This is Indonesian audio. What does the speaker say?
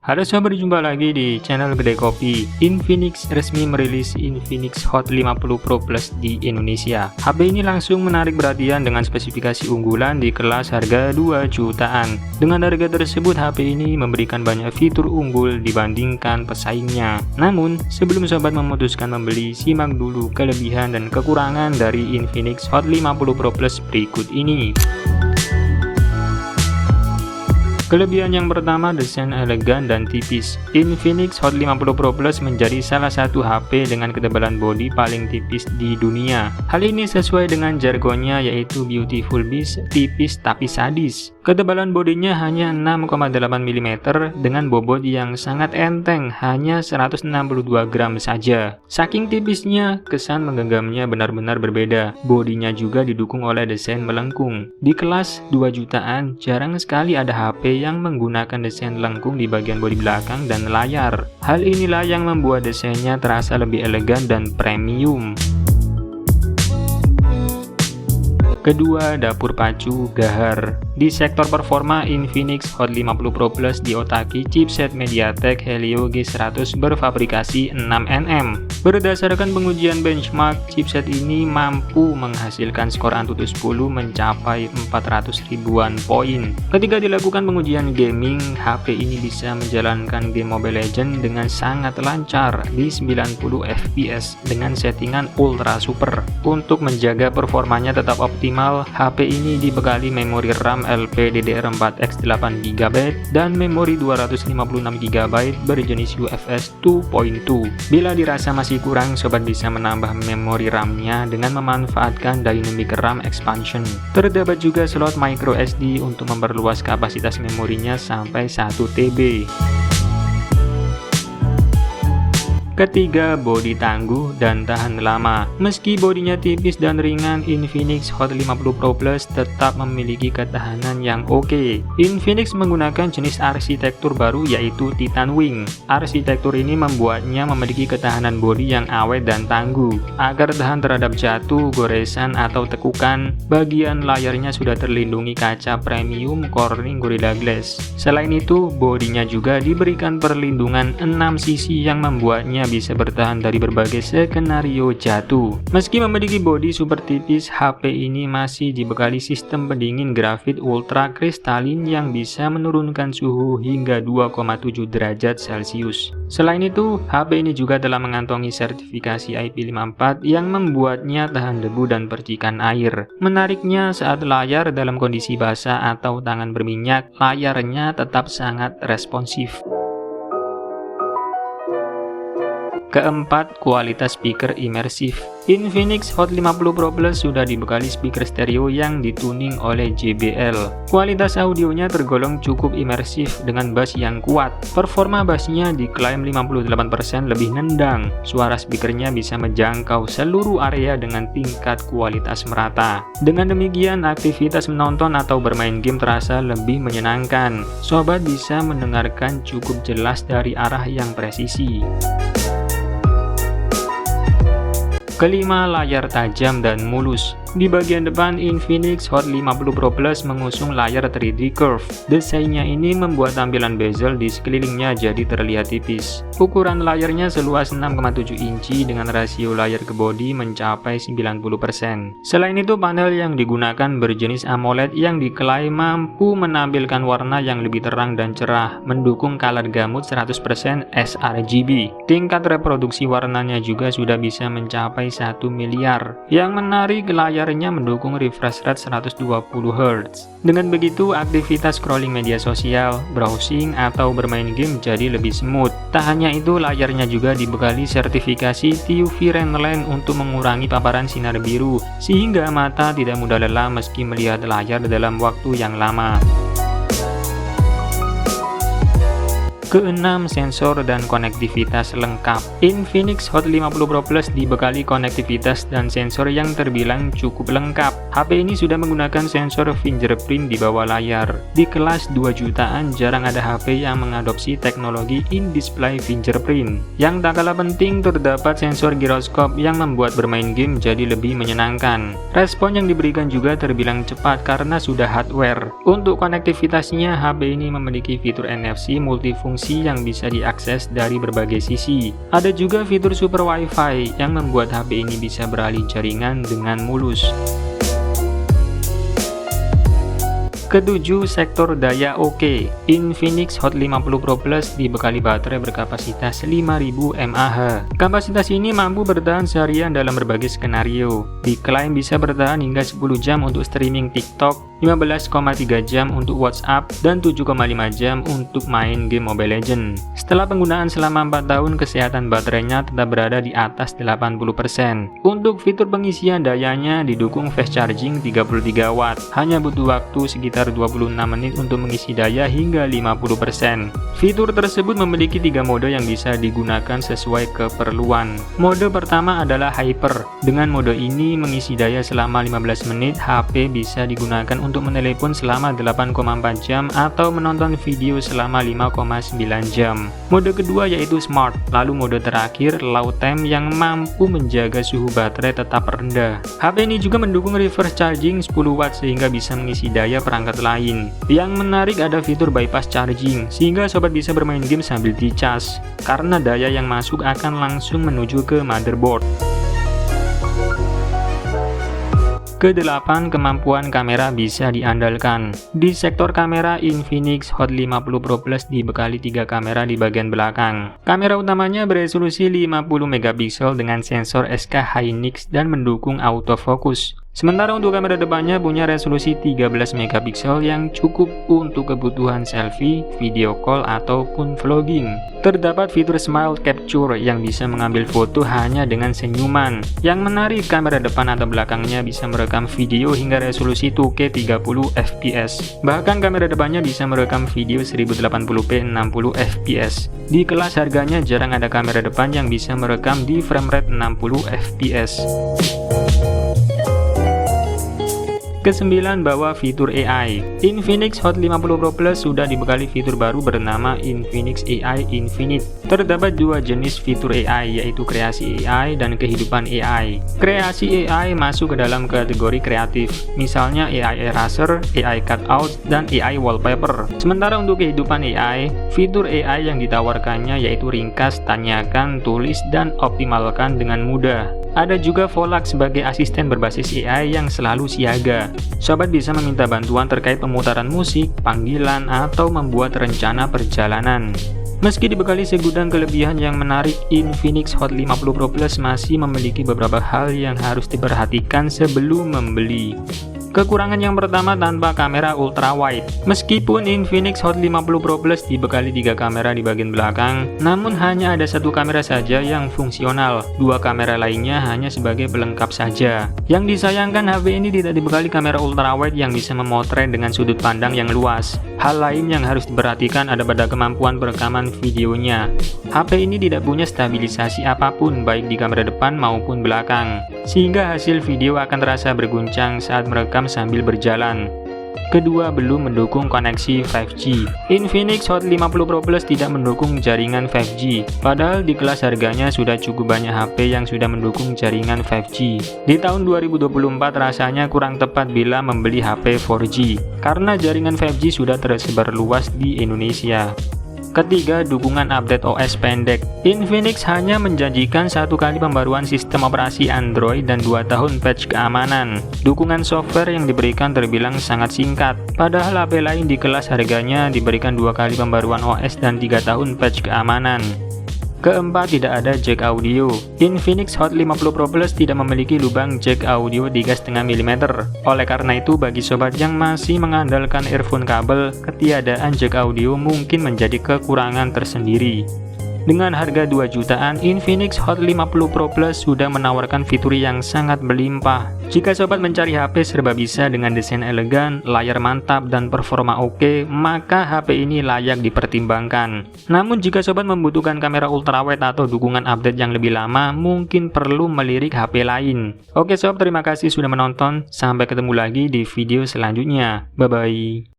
Halo sobat, berjumpa lagi di channel Gede Kopi. Infinix resmi merilis Infinix Hot 50 Pro Plus di Indonesia. HP ini langsung menarik perhatian dengan spesifikasi unggulan di kelas harga 2 jutaan. Dengan harga tersebut, HP ini memberikan banyak fitur unggul dibandingkan pesaingnya. Namun, sebelum sobat memutuskan membeli, simak dulu kelebihan dan kekurangan dari Infinix Hot 50 Pro Plus berikut ini. Kelebihan yang pertama, desain elegan dan tipis. Infinix Hot 50 Pro Plus menjadi salah satu HP dengan ketebalan bodi paling tipis di dunia. Hal ini sesuai dengan jargonnya, yaitu beautiful beast, tipis tapi sadis. Ketebalan bodinya hanya 6,8 mm dengan bobot yang sangat enteng, hanya 162 gram saja. Saking tipisnya, kesan menggenggamnya benar-benar berbeda. Bodinya juga didukung oleh desain melengkung. Di kelas 2 jutaan, jarang sekali ada HP yang menggunakan desain lengkung di bagian bodi belakang dan layar. Hal inilah yang membuat desainnya terasa lebih elegan dan premium. Kedua, dapur pacu Gahar. Di sektor performa, Infinix Hot 50 Pro Plus diotaki chipset MediaTek Helio G100 berfabrikasi 6nm. Berdasarkan pengujian benchmark, chipset ini mampu menghasilkan skor Antutu 10 mencapai 400 ribuan poin. Ketika dilakukan pengujian gaming, HP ini bisa menjalankan game Mobile Legends dengan sangat lancar di 90 fps dengan settingan Ultra Super. Untuk menjaga performanya tetap optimal, HP ini dibekali memori RAM LPDDR4X 8GB dan memori 256GB berjenis UFS 2.2. Bila dirasa masih kurang, sobat bisa menambah memori RAM-nya dengan memanfaatkan Dynamic RAM Expansion. Terdapat juga slot micro SD untuk memperluas kapasitas memorinya sampai 1 TB. Ketiga, bodi tangguh dan tahan lama. Meski bodinya tipis dan ringan, Infinix Hot 50 Pro Plus tetap memiliki ketahanan yang oke. Infinix menggunakan jenis arsitektur baru, yaitu Titan Wing. Arsitektur ini membuatnya memiliki ketahanan bodi yang awet dan tangguh. Agar tahan terhadap jatuh, goresan, atau tekukan, bagian layarnya sudah terlindungi kaca premium Corning Gorilla Glass. Selain itu, bodinya juga diberikan perlindungan 6 sisi yang membuatnya bisa bertahan dari berbagai skenario jatuh. Meski memiliki bodi super tipis, HP ini masih dibekali sistem pendingin grafit ultra kristalin yang bisa menurunkan suhu hingga 2,7 derajat Celcius. Selain itu, HP ini juga telah mengantongi sertifikasi IP54 yang membuatnya tahan debu dan percikan air. Menariknya, saat layar dalam kondisi basah atau tangan berminyak, layarnya tetap sangat responsif. Keempat, kualitas speaker imersif. Infinix Hot 50 Pro Plus sudah dibekali speaker stereo yang dituning oleh JBL. Kualitas audionya tergolong cukup imersif dengan bass yang kuat. Performa bassnya diklaim 58% lebih nendang. Suara speakernya bisa menjangkau seluruh area dengan tingkat kualitas merata. Dengan demikian, aktivitas menonton atau bermain game terasa lebih menyenangkan. Sobat bisa mendengarkan cukup jelas dari arah yang presisi. Kelima, layar tajam dan mulus. Di bagian depan, Infinix Hot 50 Pro Plus mengusung layar 3D curve. Desainnya ini membuat tampilan bezel di sekelilingnya jadi terlihat tipis. Ukuran layarnya seluas 6,7 inci dengan rasio layar ke bodi mencapai 90%. Selain itu, panel yang digunakan berjenis AMOLED yang diklaim mampu menampilkan warna yang lebih terang dan cerah, mendukung color gamut 100% sRGB. Tingkat reproduksi warnanya juga sudah bisa mencapai 1 miliar. Yang menarik, layarnya mendukung refresh rate 120 Hz. Dengan begitu, aktivitas scrolling media sosial, browsing, atau bermain game jadi lebih smooth. Tak hanya itu, layarnya juga dibekali sertifikasi TUV Renline untuk mengurangi paparan sinar biru, sehingga mata tidak mudah lelah meski melihat layar dalam waktu yang lama. Keenam, sensor dan konektivitas lengkap. Infinix Hot 50 Pro Plus dibekali konektivitas dan sensor yang terbilang cukup lengkap. HP ini sudah menggunakan sensor fingerprint di bawah layar. Di kelas 2 jutaan, jarang ada HP yang mengadopsi teknologi in-display fingerprint. Yang tak kalah penting, terdapat sensor giroskop yang membuat bermain game jadi lebih menyenangkan. Respon yang diberikan juga terbilang cepat karena sudah hardware. Untuk konektivitasnya, HP ini memiliki fitur NFC multifungsi fungsi yang bisa diakses dari berbagai sisi. Ada juga fitur Super Wi-Fi yang membuat HP ini bisa beralih jaringan dengan mulus. Ketujuh, sektor daya oke. Infinix Hot 50 Pro Plus dibekali baterai berkapasitas 5000 mAh. Kapasitas ini mampu bertahan seharian dalam berbagai skenario. Diklaim bisa bertahan hingga 10 jam untuk streaming TikTok, 15,3 jam untuk WhatsApp, dan 7,5 jam untuk main game Mobile Legends. Setelah penggunaan selama 4 tahun, kesehatan baterainya tetap berada di atas 80%. Untuk fitur pengisian dayanya didukung fast charging 33 watt. Hanya butuh waktu sekitar 26 menit untuk mengisi daya hingga 50%. Fitur tersebut memiliki 3 mode yang bisa digunakan sesuai keperluan. Mode pertama adalah Hyper. Dengan mode ini mengisi daya selama 15 menit, HP bisa digunakan untuk menelepon selama 8,4 jam atau menonton video selama 5,9 jam. Mode kedua yaitu Smart. Lalu mode terakhir Low Time yang mampu menjaga suhu baterai tetap rendah. HP ini juga mendukung reverse charging 10 watt sehingga bisa mengisi daya perangkat lain. Yang menarik ada fitur bypass charging, sehingga sobat bisa bermain game sambil dicas, karena daya yang masuk akan langsung menuju ke motherboard. Ke-8, kemampuan kamera bisa diandalkan. Di sektor kamera, Infinix Hot 50 Pro Plus dibekali 3 kamera di bagian belakang. Kamera utamanya beresolusi 50 megapiksel dengan sensor SK Hynix dan mendukung autofocus. Sementara untuk kamera depannya punya resolusi 13 megapiksel yang cukup untuk kebutuhan selfie, video call, ataupun vlogging. Terdapat fitur Smile Capture yang bisa mengambil foto hanya dengan senyuman. Yang menarik, kamera depan atau belakangnya bisa merekam video hingga resolusi 2K 30 fps. Bahkan kamera depannya bisa merekam video 1080p 60 fps. Di kelas harganya jarang ada kamera depan yang bisa merekam di frame rate 60 fps. Ke-9, bawa fitur AI. Infinix Hot 50 Pro Plus sudah dibekali fitur baru bernama Infinix AI Infinite. Terdapat 2 jenis fitur AI, yaitu kreasi AI dan kehidupan AI. Kreasi AI masuk ke dalam kategori kreatif, misalnya AI Eraser, AI Cutout, dan AI Wallpaper. Sementara untuk kehidupan AI, fitur AI yang ditawarkannya yaitu ringkas, tanyakan, tulis, dan optimalkan dengan mudah. Ada juga Volak sebagai asisten berbasis AI yang selalu siaga. Sobat bisa meminta bantuan terkait pemutaran musik, panggilan, atau membuat rencana perjalanan. Meski dibekali segudang kelebihan yang menarik, Infinix Hot 50 Pro Plus masih memiliki beberapa hal yang harus diperhatikan sebelum membeli. Kekurangan yang pertama, tanpa kamera ultra wide. Meskipun Infinix Hot 50 Pro Plus dibekali 3 kamera di bagian belakang, namun hanya ada 1 kamera saja yang fungsional. 2 kamera lainnya hanya sebagai pelengkap saja. Yang disayangkan, HP ini tidak dibekali kamera ultra wide yang bisa memotret dengan sudut pandang yang luas. Hal lain yang harus diperhatikan ada pada kemampuan perekaman videonya. HP ini tidak punya stabilisasi apapun baik di kamera depan maupun belakang, sehingga hasil video akan terasa berguncang saat merekam sambil berjalan. Kedua, belum mendukung koneksi 5G. Infinix Hot 50 Pro Plus tidak mendukung jaringan 5G, padahal di kelas harganya sudah cukup banyak HP yang sudah mendukung jaringan 5G. Di tahun 2024 rasanya kurang tepat bila membeli HP 4G, karena jaringan 5G sudah tersebar luas di Indonesia. Ketiga, dukungan update OS pendek. Infinix hanya menjanjikan 1 kali pembaruan sistem operasi Android dan 2 tahun patch keamanan. Dukungan software yang diberikan terbilang sangat singkat, padahal HP lain di kelas harganya diberikan 2 kali pembaruan OS dan 3 tahun patch keamanan. Keempat, tidak ada jack audio. Infinix Hot 50 Pro Plus tidak memiliki lubang jack audio 3,5 mm. Oleh karena itu, bagi sobat yang masih mengandalkan earphone kabel, ketiadaan jack audio mungkin menjadi kekurangan tersendiri. Dengan harga 2 jutaan, Infinix Hot 50 Pro Plus sudah menawarkan fitur yang sangat melimpah. Jika sobat mencari HP serba bisa dengan desain elegan, layar mantap, dan performa oke, maka HP ini layak dipertimbangkan. Namun jika sobat membutuhkan kamera ultrawide atau dukungan update yang lebih lama, mungkin perlu melirik HP lain. Oke sobat, terima kasih sudah menonton. Sampai ketemu lagi di video selanjutnya. Bye-bye.